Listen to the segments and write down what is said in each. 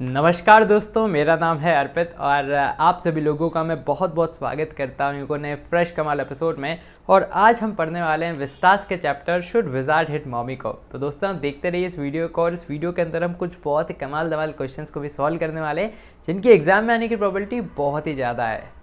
नमस्कार दोस्तों, मेरा नाम है अर्पित और आप सभी लोगों का मैं बहुत बहुत स्वागत करता हूँ एक नए फ्रेश कमाल एपिसोड में। और आज हम पढ़ने वाले हैं विस्टास के chapter should wizard hit mommy को। तो दोस्तों आप देखते रहिए इस वीडियो को, और इस वीडियो के अंदर हम कुछ बहुत ही कमाल दमाल क्वेश्चंस को भी सॉल्व करने वाले हैं जिनकी एग्जाम में आने की प्रोबेबिलिटी बहुत ही ज़्यादा है।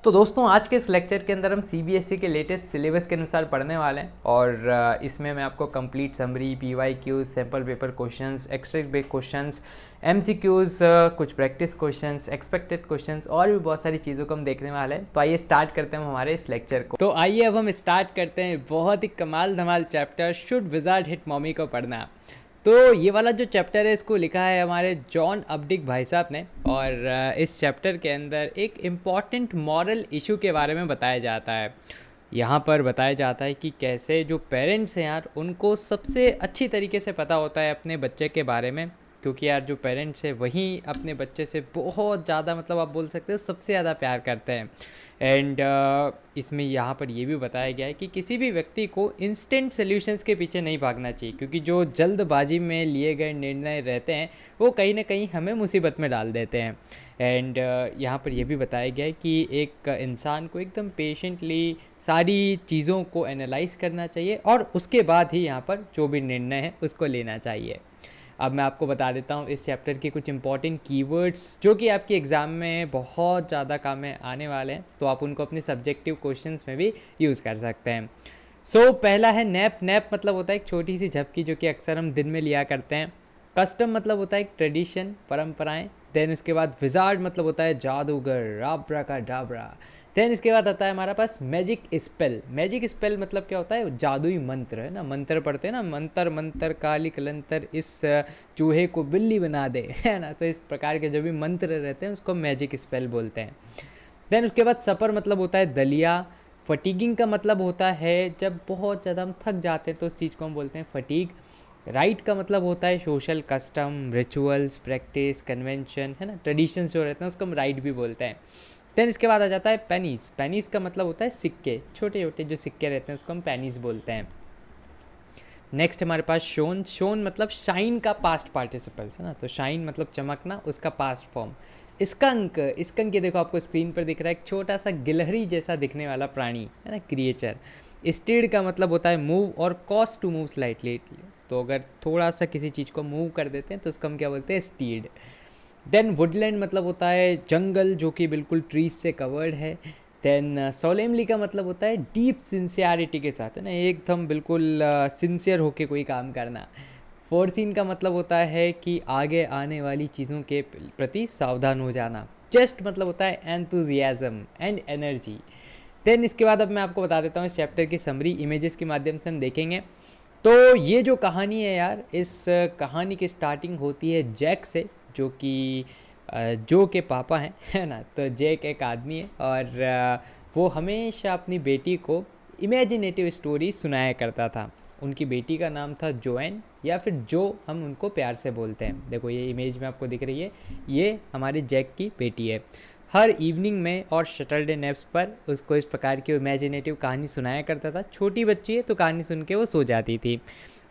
तो दोस्तों आज के इस लेक्चर के अंदर हम सीबीएसई के लेटेस्ट सिलेबस के अनुसार पढ़ने वाले हैं, और इसमें मैं आपको complete summary, PYQs, sample paper questions, extract based questions, MCQs, कुछ प्रैक्टिस क्वेश्चंस, एक्सपेक्टेड क्वेश्चंस और भी बहुत सारी चीज़ों को हम देखने वाले हैं। तो आइए स्टार्ट करते हैं हमारे इस लेक्चर को। तो आइए अब हम स्टार्ट करते हैं बहुत ही कमाल धमाल chapter should wizard hit mommy को पढ़ना। तो ये वाला जो चैप्टर है इसको लिखा है हमारे जॉन अपडिक भाई साहब ने, और इस चैप्टर के अंदर एक इम्पॉर्टेंट मॉरल इशू के बारे में बताया जाता है। यहाँ पर बताया जाता है कि कैसे जो पेरेंट्स हैं यार, उनको सबसे अच्छी तरीके से पता होता है अपने बच्चे के बारे में, क्योंकि यार जो पेरेंट्स हैं वही अपने बच्चे से बहुत ज़्यादा, मतलब आप बोल सकते हैं सबसे ज़्यादा प्यार करते हैं। एंड इसमें यहाँ पर ये भी बताया गया है कि किसी भी व्यक्ति को इंस्टेंट सॉल्यूशंस के पीछे नहीं भागना चाहिए, क्योंकि जो जल्दबाजी में लिए गए निर्णय रहते हैं वो कहीं ना कहीं हमें मुसीबत में डाल देते हैं। एंड यहाँ पर यह भी बताया गया है कि एक इंसान को एकदम पेशेंटली सारी चीज़ों को एनालाइज करना चाहिए और उसके बाद ही यहाँ पर जो भी निर्णय है उसको लेना चाहिए। अब मैं आपको बता देता हूँ इस चैप्टर के कुछ इंपॉर्टेंट कीवर्ड्स जो कि आपके एग्ज़ाम में बहुत ज़्यादा काम में आने वाले हैं, तो आप उनको अपने सब्जेक्टिव क्वेश्चंस में भी यूज़ कर सकते हैं। सो पहला है नैप। नैप मतलब होता है एक छोटी सी झपकी जो कि अक्सर हम दिन में लिया करते हैं। कस्टम मतलब होता है एक ट्रेडिशन, परंपराएं। देन उसके बाद विजार्ड मतलब होता है जादूगर, राब्रा का डाबरा। देन इसके बाद आता है हमारा पास मैजिक स्पेल। मैजिक स्पेल मतलब क्या होता है, जादुई मंत्र, है ना। मंत्र पढ़ते हैं ना, मंत्र मंत्र काली कलंतर इस चूहे को बिल्ली बना दे, है ना। तो इस प्रकार के जो भी मंत्र रहते हैं उसको मैजिक स्पेल बोलते हैं। देन उसके बाद सपर मतलब होता है दलिया। फटीगिंग का मतलब होता है जब बहुत ज़्यादा हम थक जाते हैं तो उस चीज़ को हम बोलते हैं फटीग। राइट का मतलब होता है social custom, rituals, practice, convention, है ना। ट्रेडिशंस जो रहते हैं उसको हम राइट भी बोलते हैं। देन इसके बाद आ जाता है पेनीज। पेनीज का मतलब होता है सिक्के, छोटे छोटे जो सिक्के रहते हैं उसको हम पेनीज बोलते हैं। नेक्स्ट हमारे पास शोन। शोन मतलब शाइन का पास्ट पार्टिसिपल्स, है ना। तो शाइन मतलब चमकना, उसका पास्ट फॉर्म। स्कंक। स्कंक ये देखो आपको स्क्रीन पर दिख रहा है, एक छोटा सा गिलहरी जैसा दिखने वाला प्राणी, है ना, क्रिएचर। स्टीड का मतलब होता है मूव और कॉज टू मूव स्लाइटली। तो अगर थोड़ा सा किसी चीज़ को मूव कर देते हैं तो उसको हम क्या बोलते हैं, स्टीड। देन वुडलैंड मतलब होता है जंगल जो कि बिल्कुल ट्रीज से कवर्ड है। देन सोलेमली का मतलब होता है डीप सिंसियरिटी के साथ, है ना, एकदम बिल्कुल सिंसियर होके कोई काम करना। फोर्सीन का मतलब होता है कि आगे आने वाली चीज़ों के प्रति सावधान हो जाना। जस्ट मतलब होता है एंथुजियाज्म एंड एनर्जी। देन इसके बाद अब मैं आपको बता देता हूँ इस चैप्टर की समरी इमेजेस के माध्यम से हम देखेंगे। तो ये जो कहानी है यार, इस कहानी की स्टार्टिंग होती है जैक से, जो कि जो के पापा हैं, है ना। तो जैक एक आदमी है और वो हमेशा अपनी बेटी को इमेजिनेटिव स्टोरी सुनाया करता था। उनकी बेटी का नाम था जोएन, या फिर जो हम उनको प्यार से बोलते हैं। देखो ये इमेज में आपको दिख रही है, ये हमारे जैक की बेटी है। हर इवनिंग में और सैटरडे नैप्स पर उसको इस प्रकार की इमेजिनेटिव कहानी सुनाया करता था। छोटी बच्ची है तो कहानी सुन के वो सो जाती थी।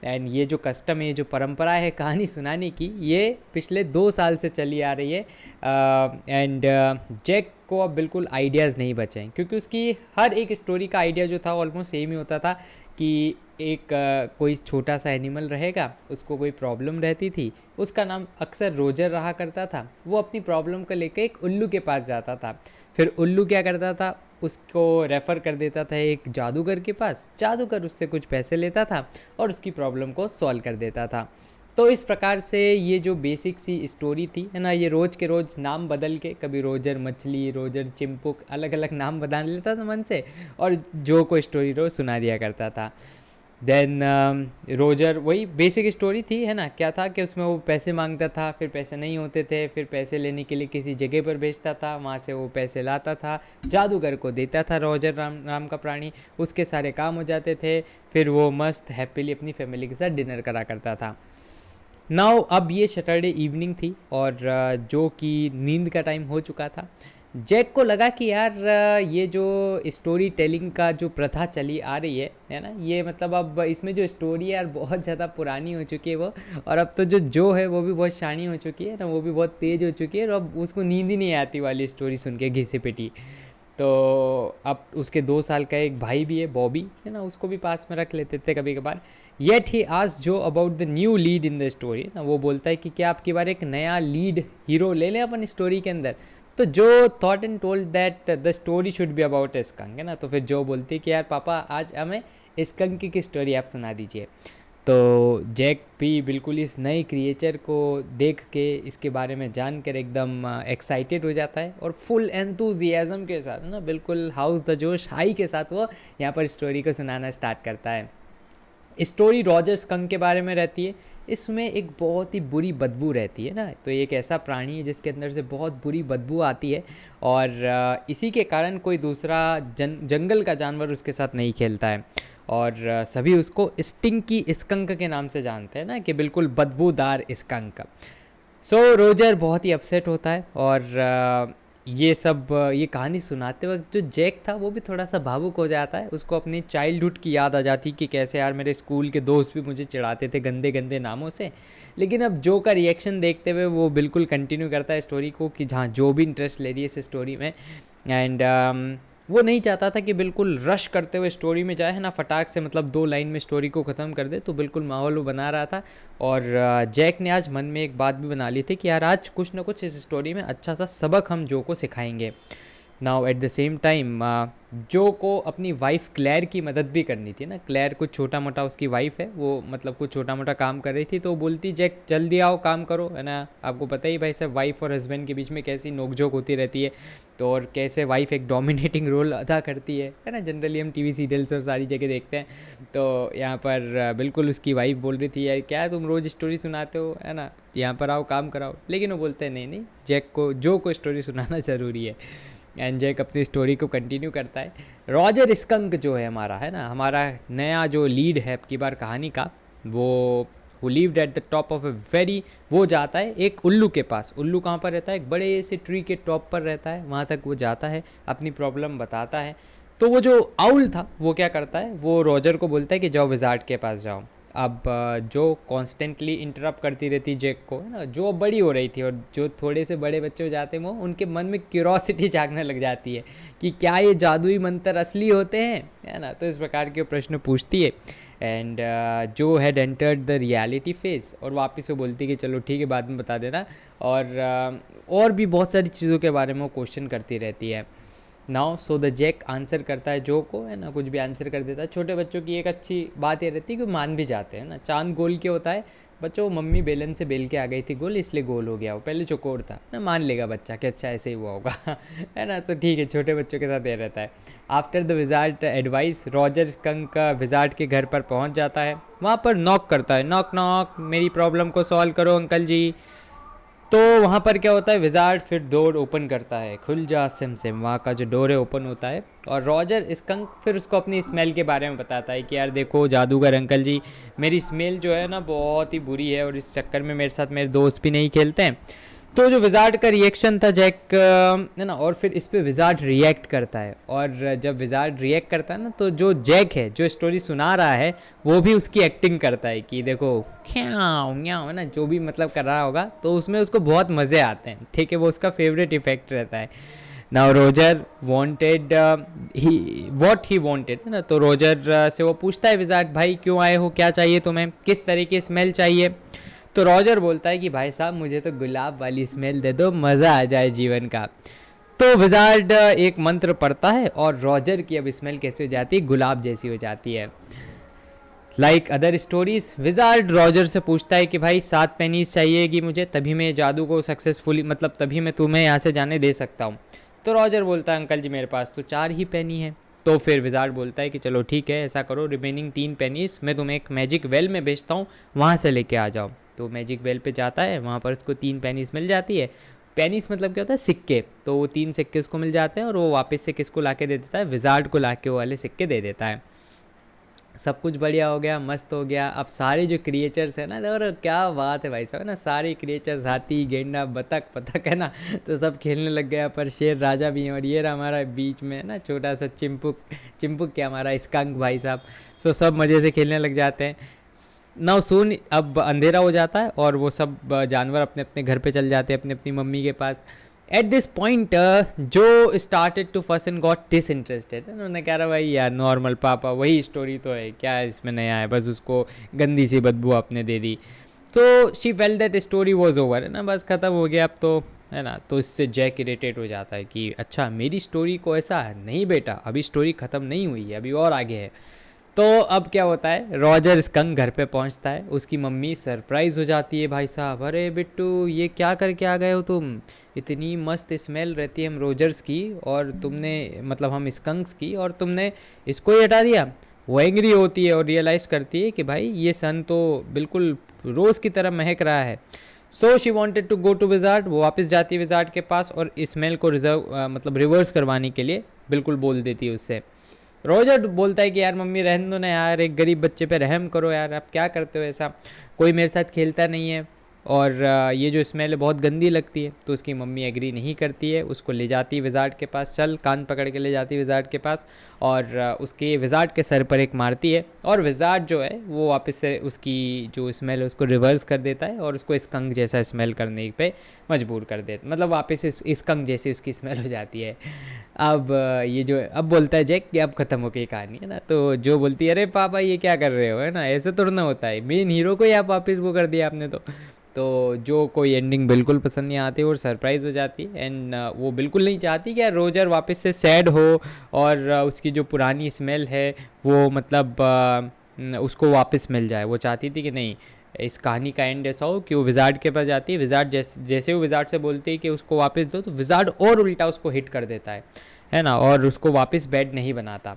एंड ये जो कस्टम है, ये जो परंपरा है कहानी सुनाने की, ये पिछले 2 साल से चली आ रही है। एंड जैक को अब बिल्कुल आइडियाज़ नहीं बचे हैं, क्योंकि उसकी हर एक स्टोरी का आइडिया जो था ऑलमोस्ट सेम ही होता था कि एक कोई छोटा सा एनिमल रहेगा, उसको कोई प्रॉब्लम रहती थी, उसका नाम अक्सर रोजर रहा करता था। वो अपनी प्रॉब्लम को लेकर एक उल्लू के पास जाता था, फिर उल्लू क्या करता था, उसको रेफ़र कर देता था एक जादूगर के पास। जादूगर उससे कुछ पैसे लेता था और उसकी प्रॉब्लम को सॉल्व कर देता था। तो इस प्रकार से ये जो बेसिक सी स्टोरी थी, है ना, ये रोज़ के रोज़ नाम बदल के, कभी रोजर मछली, रोजर चिंपुक, अलग अलग नाम बदल लेता था मन से, और जो कोई स्टोरी रो सुना दिया करता था। देन रोजर वही बेसिक स्टोरी थी, है ना। क्या था कि उसमें वो पैसे मांगता था, फिर पैसे नहीं होते थे, फिर पैसे लेने के लिए किसी जगह पर भेजता था, वहाँ से वो पैसे लाता था, जादूगर को देता था, रोजर नाम का प्राणी, उसके सारे काम हो जाते थे, फिर वो मस्त हैप्पीली अपनी फैमिली के साथ डिनर करा करता था। नाउ अब ये सैटरडे इवनिंग थी और जो कि नींद का टाइम हो चुका था। जैक को लगा कि यार ये जो स्टोरी टेलिंग का जो प्रथा चली आ रही है ना, ये मतलब अब इसमें जो स्टोरी है यार बहुत ज़्यादा पुरानी हो चुकी है वो, और अब तो जो है वो भी बहुत शानी हो चुकी है ना, वो भी बहुत तेज़ हो चुकी है, और अब उसको नींद ही नहीं आती वाली स्टोरी सुन के घिसी पिटी। तो अब उसके 2 साल का एक भाई भी है बॉबी, है ना, उसको भी पास में रख लेते थे कभी कभार। येट ही आस्क्ड जो about the new lead in the story ना, वो बोलता है कि क्या आपकी बार एक नया लीड हीरो ले लें अपन स्टोरी के अंदर। तो जो thought and told that the story should be about skunk, है ना, तो फिर जो बोलती है कि यार पापा आज हमें स्कंक की स्टोरी आप सुना दीजिए। तो जैक भी बिल्कुल इस नए क्रिएचर को देख के, इसके बारे में जानकर एकदम एक्साइटेड हो जाता है, और फुल एंथुजियाज्म के साथ ना, बिल्कुल हाउस द जोश हाई के साथ वो यहाँ पर स्टोरी को सुनाना स्टार्ट करता है। स्टोरी रॉजर स्कंक के बारे में रहती है। इसमें एक बहुत ही बुरी बदबू रहती है ना, तो एक ऐसा प्राणी है जिसके अंदर से बहुत बुरी बदबू आती है, और इसी के कारण कोई दूसरा जंगल का जानवर उसके साथ नहीं खेलता है, और सभी उसको स्टिंकी स्कंक के नाम से जानते हैं ना, कि बिल्कुल बदबूदार स्कंक। सो रोजर बहुत ही अपसेट होता है, और ये कहानी सुनाते वक्त जो जैक था वो भी थोड़ा सा भावुक हो जाता है। उसको अपनी चाइल्डहुड की याद आ जाती कि कैसे यार मेरे स्कूल के दोस्त भी मुझे चिढ़ाते थे गंदे गंदे नामों से। लेकिन अब जो का रिएक्शन देखते हुए वो बिल्कुल कंटिन्यू करता है स्टोरी को, कि जहाँ जो भी इंटरेस्ट ले रही है इस स्टोरी में, एंड वो नहीं चाहता था कि बिल्कुल रश करते हुए स्टोरी में जाए, है ना, फटाक से मतलब 2 लाइन में स्टोरी को ख़त्म कर दे। तो बिल्कुल माहौल वो बना रहा था, और जैक ने आज मन में एक बात भी बना ली थी कि यार आज कुछ ना कुछ इस स्टोरी में अच्छा सा सबक हम जो को सिखाएंगे। Now at the same time जो को अपनी वाइफ क्लेयर की मदद भी करनी थी ना। क्लेयर कुछ छोटा मोटा, उसकी वाइफ है वो, मतलब कुछ छोटा मोटा काम कर रही थी, तो बोलती जैक जल्दी आओ काम करो, है ना। आपको पता ही भाई साहब वाइफ और हस्बैंड के बीच में कैसी नोकझोंक होती रहती है, तो और कैसे वाइफ एक डोमिनेटिंग रोल अदा करती है ना। जनरली हम टीवी सीरियल्स और सारी जगह देखते हैं, तो यहाँ पर बिल्कुल उसकी वाइफ बोल रही थी यार क्या तुम रोज़ स्टोरी सुनाते हो, है ना, यहाँ पर आओ काम कराओ। लेकिन वो बोलते हैं नहीं, जैक को जो को स्टोरी सुनाना ज़रूरी है, एंड जैक अपनी स्टोरी को कंटिन्यू करता है। रॉजर स्कंक जो है हमारा, है ना, हमारा नया जो लीड है अब की बार कहानी का, वो who lived at the top of a very, वो जाता है एक उल्लू के पास। उल्लू कहाँ पर रहता है? एक बड़े से ट्री के टॉप पर रहता है, वहाँ तक वो जाता है, अपनी प्रॉब्लम बताता है। तो वो जो आउल था वो क्या करता है, वो रॉजर को बोलता है कि जाओ विजार्ड के पास जाओ। अब जो कॉन्स्टेंटली इंटरप्ट करती रहती जैक को, है ना, जो बड़ी हो रही थी, और जो थोड़े से बड़े बच्चे हो जाते हैं वो उनके मन में क्यूरोसिटी जागने लग जाती है कि क्या ये जादुई मंत्र असली होते हैं, है ना। तो इस प्रकार के प्रश्न पूछती है, एंड जो had entered the reality face, और वापस वो बोलती है कि चलो ठीक है बाद में बता देना, और भी बहुत सारी चीज़ों के बारे में वो क्वेश्चन करती रहती है। Now so the Jack answer करता है जो को, है ना, कुछ भी आंसर कर देता है। छोटे बच्चों की एक अच्छी बात ये रहती है कि मान भी जाते हैं ना। चांद गोल के होता है, बच्चों मम्मी बेलन से बेल के आ गई थी गोल, इसलिए गोल हो गया, वो पहले चौकोर था ना, मान लेगा बच्चा कि अच्छा ऐसे ही हुआ होगा है ना। तो ठीक है, छोटे बच्चों के साथ ये रहता है। After the wizard advice, Roger skunk wizard के घर पर पहुंच जाता है। वहाँ पर नॉक करता है, नॉक नॉक, मेरी प्रॉब्लम को सॉल्व करो अंकल जी। तो वहाँ पर क्या होता है, विजार्ड फिर डोर ओपन करता है, खुल जा सिम सिम, वहाँ का जो डोर है ओपन होता है, और रॉजर स्कंक फिर उसको अपनी स्मेल के बारे में बताता है कि यार देखो जादूगर अंकल जी, मेरी स्मेल जो है ना बहुत ही बुरी है, और इस चक्कर में मेरे साथ मेरे दोस्त भी नहीं खेलते हैं। तो जो विजार्ड का रिएक्शन था जैक, है ना, और फिर इस पे विजार्ड रिएक्ट करता है, और जब विजार्ड रिएक्ट करता है ना, तो जो जैक है जो स्टोरी सुना रहा है वो भी उसकी एक्टिंग करता है कि देखो क्याँ म्याँ, है ना, जो भी मतलब कर रहा होगा, तो उसमें उसको बहुत मज़े आते हैं। ठीक है, वो उसका फेवरेट इफेक्ट रहता है। Now Roger wanted what he wanted, है ना, तो रोजर से वो पूछता है विजार्ड भाई क्यों आए हो, क्या चाहिए तुम्हें, किस तरह की स्मेल चाहिए। तो रॉजर बोलता है कि भाई साहब मुझे तो गुलाब वाली स्मेल दे दो, मज़ा आ जाए जीवन का। तो विजार्ड एक मंत्र पढ़ता है, और रॉजर की अब स्मेल कैसी हो जाती है, गुलाब जैसी हो जाती है। Like other stories, wizard Roger से पूछता है कि भाई 7 पेनीज चाहिएगी मुझे, तभी मैं जादू को सक्सेसफुली, मतलब तभी मैं तुम्हें यहाँ से जाने दे सकता हूँ। तो रॉजर बोलता है अंकल जी मेरे पास तो 4 ही पेनी है। तो फिर विजार्ड बोलता है कि चलो ठीक है ऐसा करो, रिमेनिंग 3 पेनीज मैं तुम्हें एक मैजिक वेल में भेजता हूँ, वहाँ से लेके आ जाओ। तो मैजिक वेल पे जाता है, वहाँ पर उसको 3 पेनीज मिल जाती है। पेनीस मतलब क्या होता है, सिक्के। तो वो 3 सिक्के उसको मिल जाते हैं, और वो वापस से किसको ला के दे देता है, विजार्ड को ला के वो वाले सिक्के दे देता है। सब कुछ बढ़िया हो गया, मस्त हो गया। अब सारे जो क्रिएचर्स हैं ना, और क्या बात है भाई साहब, है ना, सारे क्रिएचर्स, हाथी, गेंडा, बतख पतख, है ना, तो सब खेलने लग गया। पर शेर राजा भी हैं, और ये रहा हमारा बीच में, है ना, छोटा सा चिंपुक, चिंपुक क्या, हमारा स्कंक भाई साहब। सो सब मज़े से खेलने लग जाते हैं। नाउ सून, अब अंधेरा हो जाता है और वो सब जानवर अपने अपने घर पे चल जाते हैं, अपनी अपनी मम्मी के पास। At this point Jo started to first and got disinterested, उन्होंने कह रहा भाई यार नॉर्मल पापा, वही स्टोरी तो है, क्या इसमें नया है, बस उसको गंदी सी बदबू आपने दे दी। तो she felt that story was over, है ना, बस ख़त्म हो गया अब तो, है ना। तो इससे जैक इरिटेट हो जाता है कि अच्छा मेरी स्टोरी को ऐसा है, नहीं बेटा अभी स्टोरी ख़त्म नहीं हुई है, अभी और आगे है। तो अब क्या होता है, रॉजर स्कंक घर पे पहुंचता है, उसकी मम्मी सरप्राइज़ हो जाती है, भाई साहब अरे बिट्टू ये क्या करके आ गए हो तुम, इतनी मस्त स्मेल रहती है हम रोजर्स की, और तुमने मतलब हम स्कंक्स की, और तुमने इसको ही हटा दिया। वो एंग्री होती है और रियलाइज़ करती है कि भाई ये सन तो बिल्कुल रोज़ की तरह महक रहा है। So she wanted to go to wizard, वो वापस जाती है विजार्ड के पास और स्मेल को मतलब रिवर्स करवाने के लिए बिल्कुल बोल देती है उससे। रोजर बोलता है कि यार मम्मी रहने दो ना यार, एक गरीब बच्चे पे रहम करो यार, आप क्या करते हो ऐसा, कोई मेरे साथ खेलता नहीं है, और ये जो स्मेल है बहुत गंदी लगती है। तो उसकी मम्मी एग्री नहीं करती है, उसको ले जाती है विजार्ड के पास, चल कान पकड़ के ले जाती है विजार्ड के पास, और उसके विजार्ड के सर पर एक मारती है, और विजार्ड जो है वो वापस से उसकी जो स्मेल है उसको रिवर्स कर देता है, और उसको स्कंक जैसा स्मेल करने पे मजबूर कर देता, मतलब वापस स्कंक जैसी उसकी स्मेल हो जाती है। अब ये जो अब बोलता है जैक कि अब ख़त्म हो गई कहानी, है ना। तो जो बोलती है अरे पापा ये क्या कर रहे हो, है ना, ऐसे तो ना होता है, मेन हीरो को ही आप वापस वो कर दिया आपने तो जो कोई एंडिंग बिल्कुल पसंद नहीं आती और सरप्राइज़ हो जाती है। एंड वो बिल्कुल नहीं चाहती कि यार रोजर वापस से सैड हो, और उसकी जो पुरानी स्मेल है वो मतलब उसको वापस मिल जाए। वो चाहती थी कि नहीं, इस कहानी का एंड ऐसा हो कि वो विजार्ड के पास जाती है, विजार्ड जैसे वो विजार्ड से बोलती है कि उसको वापस दो, तो विजार्ड और उल्टा उसको हिट कर देता है ना, और उसको वापस बेड नहीं बनाता।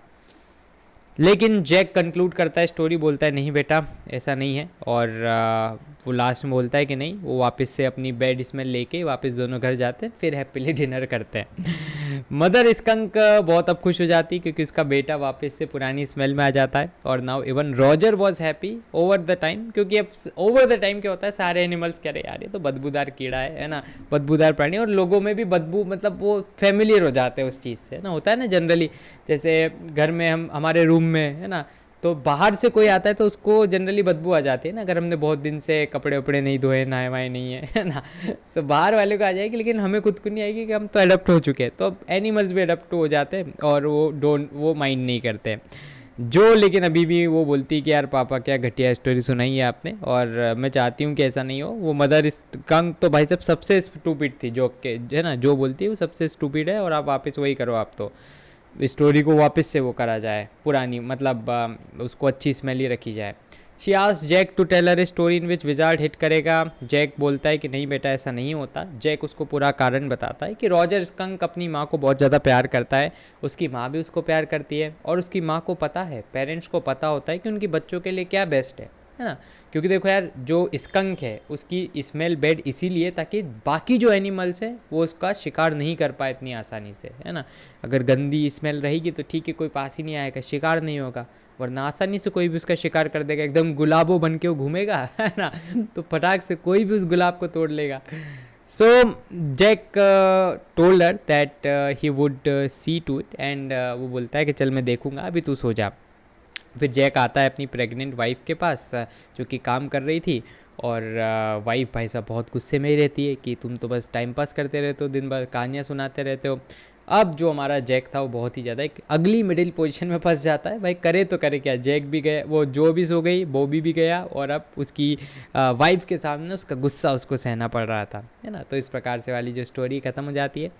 लेकिन जैक कंक्लूड करता है स्टोरी, बोलता है नहीं बेटा ऐसा नहीं है, और वो लास्ट में बोलता है कि नहीं, वो वापस से अपनी बेड स्मेल लेके वापस दोनों घर जाते हैं, फिर हैप्पीली डिनर करते हैं। मदर स्कंक बहुत अब खुश हो जाती है क्योंकि उसका बेटा वापस से पुरानी स्मेल में आ जाता है, और now even Roger was happy over the time, क्योंकि अब ओवर द टाइम क्या होता है, सारे एनिमल्स कह रहे यार ये तो बदबूदार कीड़ा है ना, बदबूदार प्राणी, और लोगों में भी बदबू मतलब वो फेमिलियर हो जाते हैं उस चीज़ से, ना, होता है ना जनरली, जैसे घर में हम हमारे रूम में, है ना, तो बाहर से कोई आता है तो उसको जनरली बदबू आ जाती है ना, अगर हमने बहुत दिन से कपड़े वपड़े नहीं धोए, नहाए वाए नहीं है ना, सो बाहर वाले को आ जाएगी, लेकिन हमें खुद को नहीं आएगी कि हम तो अडप्ट हो चुके हैं। तो अब एनिमल्स भी अडप्ट हो जाते हैं और वो माइंड नहीं करते जो, लेकिन अभी भी वो बोलती कि यार पापा क्या घटिया स्टोरी सुनाई है आपने, और मैं चाहती हूँ कि ऐसा नहीं हो। वो मदर स्कंक तो भाई साहब सबसे स्टूपिड थी, जो के है ना, जो बोलती है वो सबसे स्टूपिड है, और आप वापस वही करो, आप तो स्टोरी को वापस से वो करा जाए पुरानी, मतलब उसको अच्छी स्मेल ही रखी जाए। She asks Jack to tell her story in which wizard hit करेगा। जैक बोलता है कि नहीं बेटा ऐसा नहीं होता। जैक उसको पूरा कारण बताता है कि रॉजर स्कंक अपनी माँ को बहुत ज़्यादा प्यार करता है, उसकी माँ भी उसको प्यार करती है, और उसकी माँ को पता है, पेरेंट्स को पता होता है कि उनके बच्चों के लिए क्या बेस्ट है ना। क्योंकि देखो यार, जो स्कंक है उसकी स्मेल बेड इसीलिए ताकि बाकी जो एनिमल्स हैं वो उसका शिकार नहीं कर पाए इतनी आसानी से, है ना। अगर गंदी स्मेल रहेगी तो ठीक है, कोई पास ही नहीं आएगा, शिकार नहीं होगा, वरना आसानी से कोई भी उसका शिकार कर देगा, एकदम गुलाबों बन के वो घूमेगा, है ना, तो फटाक से कोई भी उस गुलाब को तोड़ लेगा। So Jack told her that he would see to it, and वो बोलता है कि चल मैं देखूंगा, अभी तू सो जा। फिर जैक आता है अपनी प्रेग्नेंट वाइफ के पास जो कि काम कर रही थी, और वाइफ भाई साहब बहुत गुस्से में ही रहती है कि तुम तो बस टाइम पास करते रहते हो, दिन भर कहानियाँ सुनाते रहते हो। अब जो हमारा जैक था वो बहुत ही ज़्यादा एक अगली मिडिल पोजीशन में फंस जाता है, भाई करे तो करे क्या। जैक भी गया, वो जो भी सो गई, बॉबी भी गया, और अब उसकी वाइफ के सामने उसका गुस्सा उसको सहना पड़ रहा था, है ना। तो इस प्रकार से वाली जो स्टोरी ख़त्म हो जाती है।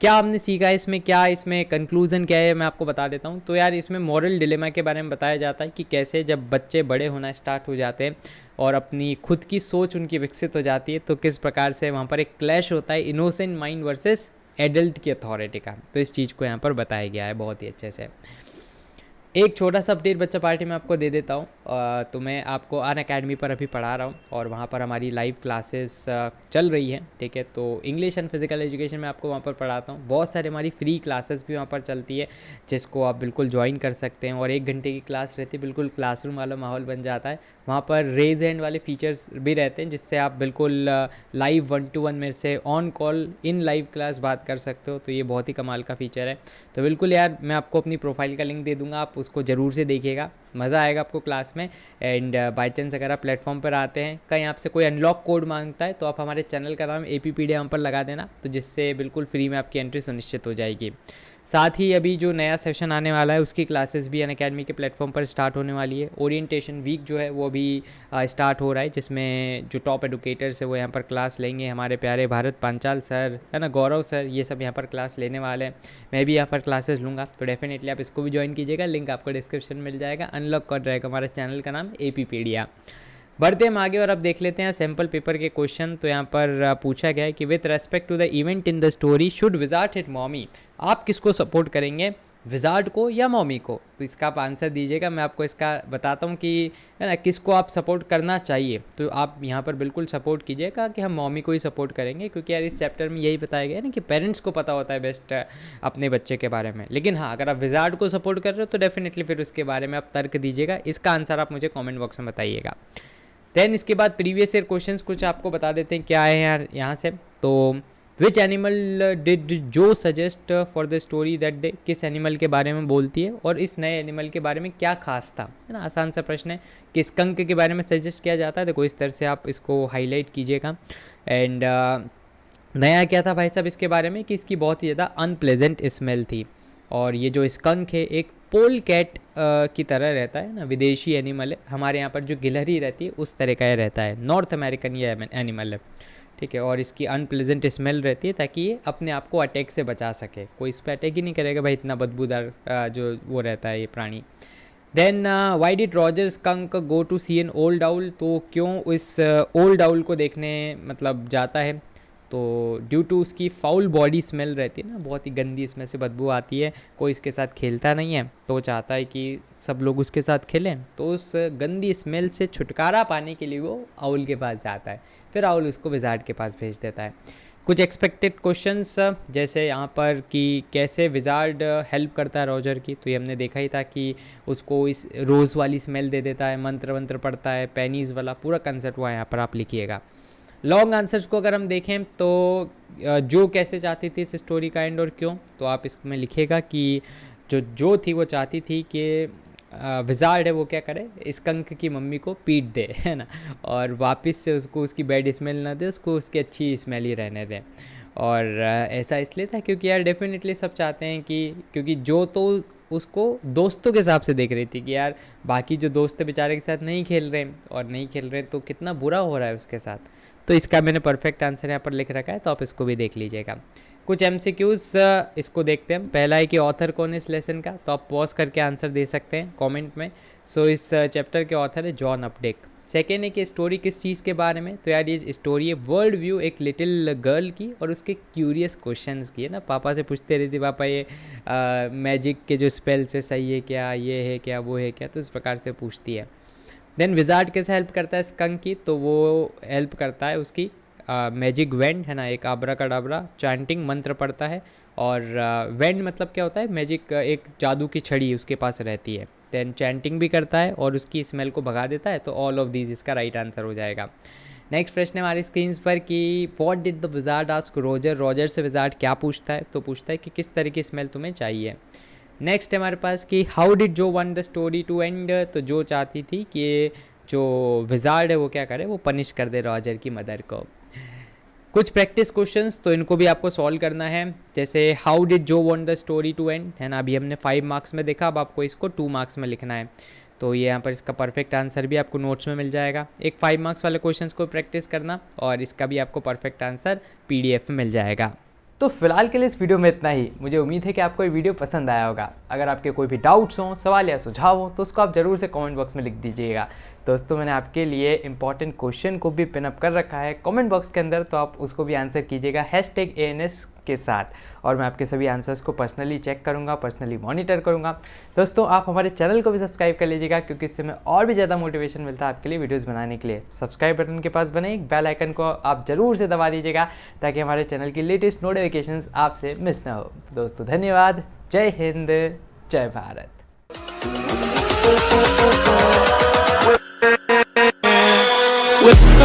क्या हमने सीखा इसमें, क्या इसमें कंक्लूज़न क्या है, मैं आपको बता देता हूँ। तो यार इसमें मॉरल डिलेमा के बारे में बताया जाता है कि कैसे जब बच्चे बड़े होना स्टार्ट हो जाते हैं और अपनी खुद की सोच उनकी विकसित हो जाती है, तो किस प्रकार से वहाँ पर एक क्लैश होता है इनोसेंट माइंड वर्सेस एडल्ट की अथॉरिटी का। तो इस चीज़ को यहाँ पर बताया गया है बहुत ही अच्छे से। एक छोटा सा अपडेट बच्चा पार्टी में आपको दे देता हूँ। तो मैं आपको अनअकैडमी पर अभी पढ़ा रहा हूँ और वहाँ पर हमारी लाइव क्लासेस चल रही हैं, ठीक है। तो इंग्लिश एंड फिजिकल एजुकेशन में आपको वहाँ पर पढ़ाता हूँ। बहुत सारे हमारी फ्री क्लासेस भी वहाँ पर चलती है जिसको आप बिल्कुल ज्वाइन कर सकते हैं, और 1 घंटे की क्लास रहती है, बिल्कुल क्लासरूम वाला माहौल बन जाता है। वहाँ पर रेज हैंड वाले फीचर्स भी रहते हैं जिससे आप बिल्कुल लाइव 1-to-1 मेरे से on call in live class बात कर सकते हो। तो ये बहुत ही कमाल का फीचर है। तो बिल्कुल यार, मैं आपको अपनी प्रोफाइल का लिंक दे दूंगा, आप उसको ज़रूर से देखिएगा, मज़ा आएगा आपको क्लास में। एंड बाय चांस अगर आप प्लेटफॉर्म पर आते हैं, कहीं आपसे कोई अनलॉक कोड मांगता है, तो आप हमारे चैनल का नाम APPedia यहाँ पर लगा देना, तो जिससे बिल्कुल फ्री में आपकी एंट्री सुनिश्चित हो जाएगी। साथ ही अभी जो नया सेशन आने वाला है उसकी क्लासेस भी अनअकैडमी के प्लेटफॉर्म पर स्टार्ट होने वाली है। ओरिएंटेशन वीक जो है वो भी स्टार्ट हो रहा है, जिसमें जो टॉप एडुकेटर्स है वो यहाँ पर क्लास लेंगे। हमारे प्यारे भारत पांचाल सर है ना, गौरव सर, ये सब यहाँ पर क्लास लेने वाले हैं। मैं भी यहाँ पर क्लासेस लूँगा, तो डेफिनेटली आप इसको भी ज्वाइन कीजिएगा, लिंक आपको डिस्क्रिप्शन में मिल जाएगा। अनलॉक कोड रहेगा हमारे चैनल का नाम APPedia। बढ़ते हम आगे और अब देख लेते हैं सैम्पल पेपर के क्वेश्चन। तो यहाँ पर पूछा गया है कि with respect to the event in the story should wizard hit mommy, आप किसको सपोर्ट करेंगे, विजार्ड को या मॉमी को? तो इसका आप आंसर दीजिएगा। मैं आपको इसका बताता हूँ कि है ना किसको आप सपोर्ट करना चाहिए। तो आप यहाँ पर बिल्कुल सपोर्ट कीजिएगा कि हम मॉमी को ही सपोर्ट करेंगे, क्योंकि यार इस चैप्टर में यही बताया गया है ना कि पेरेंट्स को पता होता है बेस्ट अपने बच्चे के बारे में। लेकिन हाँ, अगर आप विजार्ड को सपोर्ट कर रहे हो तो डेफिनेटली फिर उसके बारे में आप तर्क दीजिएगा। इसका आंसर आप मुझे कॉमेंट बॉक्स में बताइएगा। देन इसके बाद प्रीवियस ईयर क्वेश्चंस कुछ आपको बता देते हैं क्या है यार यहाँ से। तो विच एनिमल डिड जो suggest for the story that day, किस एनिमल के बारे में बोलती है और इस नए एनिमल के बारे में क्या खास था, है ना। आसान सा प्रश्न है कि स्कंक के बारे में सजेस्ट किया जाता है, तो इस तरह से आप इसको हाईलाइट कीजिएगा। एंड नया क्या था भाई साहब इसके बारे में कि इसकी बहुत ही ज़्यादा अनप्लेजेंट स्मेल थी। और ये जो स्कंक है एक पोल कैट की तरह रहता है ना, विदेशी एनिमल है। हमारे यहाँ पर जो गिलहरी रहती है उस तरह का ये रहता है, नॉर्थ अमेरिकन ये एनिमल है, ठीक है। और इसकी अनप्लेजेंट स्मेल रहती है ताकि ये अपने आप को अटैक से बचा सके। कोई इस पर अटैक ही नहीं करेगा भाई, इतना बदबूदार जो वो रहता है ये प्राणी। Then why did Roger Skunk go to see an old owl, तो क्यों इस ओल्ड आउल को देखने मतलब जाता है? तो ड्यू टू उसकी फाउल बॉडी स्मेल रहती है ना, बहुत ही गंदी इसमें से बदबू आती है, कोई इसके साथ खेलता नहीं है, तो चाहता है कि सब लोग उसके साथ खेलें। तो उस गंदी स्मेल से छुटकारा पाने के लिए वो आउल के पास जाता है, फिर आउल उसको विजार्ड के पास भेज देता है। कुछ एक्सपेक्टेड क्वेश्चंस जैसे यहाँ पर कि कैसे विजार्ड हेल्प करता है रॉजर की, तो ये हमने देखा ही था कि उसको इस रोज़ वाली स्मेल दे देता है, मंत्र वंत्र पढ़ता है, पेनीज़ वाला पूरा कंसेप्ट हुआ यहाँ पर आप लिखिएगा। लॉन्ग आंसर्स को अगर हम देखें तो जो कैसे चाहती थी इस स्टोरी का एंड और क्यों, तो आप इसमें लिखिएगा कि जो थी वो चाहती थी कि विजार्ड है वो क्या करे, स्कंक की मम्मी को पीट दे, है ना, और वापस से उसको उसकी बैड स्मेल ना दे, उसको उसकी अच्छी स्मेल ही रहने दे। और ऐसा इसलिए था क्योंकि यार डेफिनेटली सब चाहते हैं कि, क्योंकि जो तो उसको दोस्तों के हिसाब से देख रही थी कि यार बाकी जो दोस्त बेचारे के साथ नहीं खेल रहे हैं और नहीं खेल रहे तो कितना बुरा हो रहा है उसके साथ। तो इसका मैंने परफेक्ट आंसर यहाँ पर लिख रखा है, तो आप इसको भी देख लीजिएगा। कुछ MCQs इसको देखते हैं। पहला है कि ऑथर कौन है इस लेसन का, तो आप पॉज करके आंसर दे सकते हैं कमेंट में। सो इस चैप्टर के ऑथर है जॉन अपडेक। सेकेंड है कि स्टोरी किस चीज़ के बारे में, तो यार ये स्टोरी है वर्ल्ड व्यू एक लिटिल गर्ल की और उसके क्यूरियस क्वेश्चंस की, है ना। पापा से पूछते रहती पापा ये मैजिक के जो स्पेल्स है सही है क्या, ये है क्या, वो है क्या, तो इस प्रकार से पूछती है। देन विजार्ड कैसे हेल्प करता है स्कंक की, तो वो हेल्प करता है उसकी मैजिक वेंड, है ना, एक आबरा कडाबरा चैंटिंग मंत्र पढ़ता है। और वेंड मतलब क्या होता है, मैजिक एक जादू की छड़ी उसके पास रहती है। देन चैंटिंग भी करता है और उसकी स्मेल को भगा देता है। तो ऑल ऑफ दीज इसका राइट आंसर हो जाएगा। नेक्स्ट प्रश्न है हमारी स्क्रीन पर कि what did the wizard ask Roger, Roger से विजार्ड क्या पूछता है, तो पूछता है कि किस तरह की स्मेल तुम्हें चाहिए। नेक्स्ट है हमारे पास कि how did Jo want the story to end, तो जो चाहती थी कि जो विजार्ड है वो क्या करे, वो पनिश कर दे रॉजर की मदर को। कुछ प्रैक्टिस क्वेश्चंस, तो इनको भी आपको सॉल्व करना है। जैसे how did Jo want the story to end, है ना, अभी हमने 5 मार्क्स में देखा, अब आपको इसको 2 मार्क्स में लिखना है। तो ये यहाँ पर इसका परफेक्ट आंसर भी आपको नोट्स में मिल जाएगा। एक 5 मार्क्स वाले क्वेश्चंस को प्रैक्टिस करना और इसका भी आपको परफेक्ट आंसर PDF में मिल जाएगा। तो फिलहाल के लिए इस वीडियो में इतना ही। मुझे उम्मीद है कि आपको ये वीडियो पसंद आया होगा। अगर आपके कोई भी डाउट्स हों, सवाल या सुझाव हो, तो उसको आप ज़रूर से कमेंट बॉक्स में लिख दीजिएगा। दोस्तों मैंने आपके लिए इंपॉर्टेंट क्वेश्चन को भी पिन अप कर रखा है कमेंट बॉक्स के अंदर, तो आप उसको भी आंसर कीजिएगा। #ANS के साथ, और मैं आपके सभी आंसर्स को पर्सनली चेक करूँगा, पर्सनली मॉनिटर करूँगा। दोस्तों आप हमारे चैनल को भी सब्सक्राइब कर लीजिएगा, क्योंकि इससे मैं और भी ज़्यादा मोटिवेशन मिलता है आपके लिए वीडियोज़ बनाने के लिए। सब्सक्राइब बटन के पास बने एक बेल आइकन को आप ज़रूर से दबा दीजिएगा, ताकि हमारे चैनल की लेटेस्ट नोटिफिकेशंस आपसे मिस ना हो। दोस्तों धन्यवाद, जय हिंद, जय भारत। With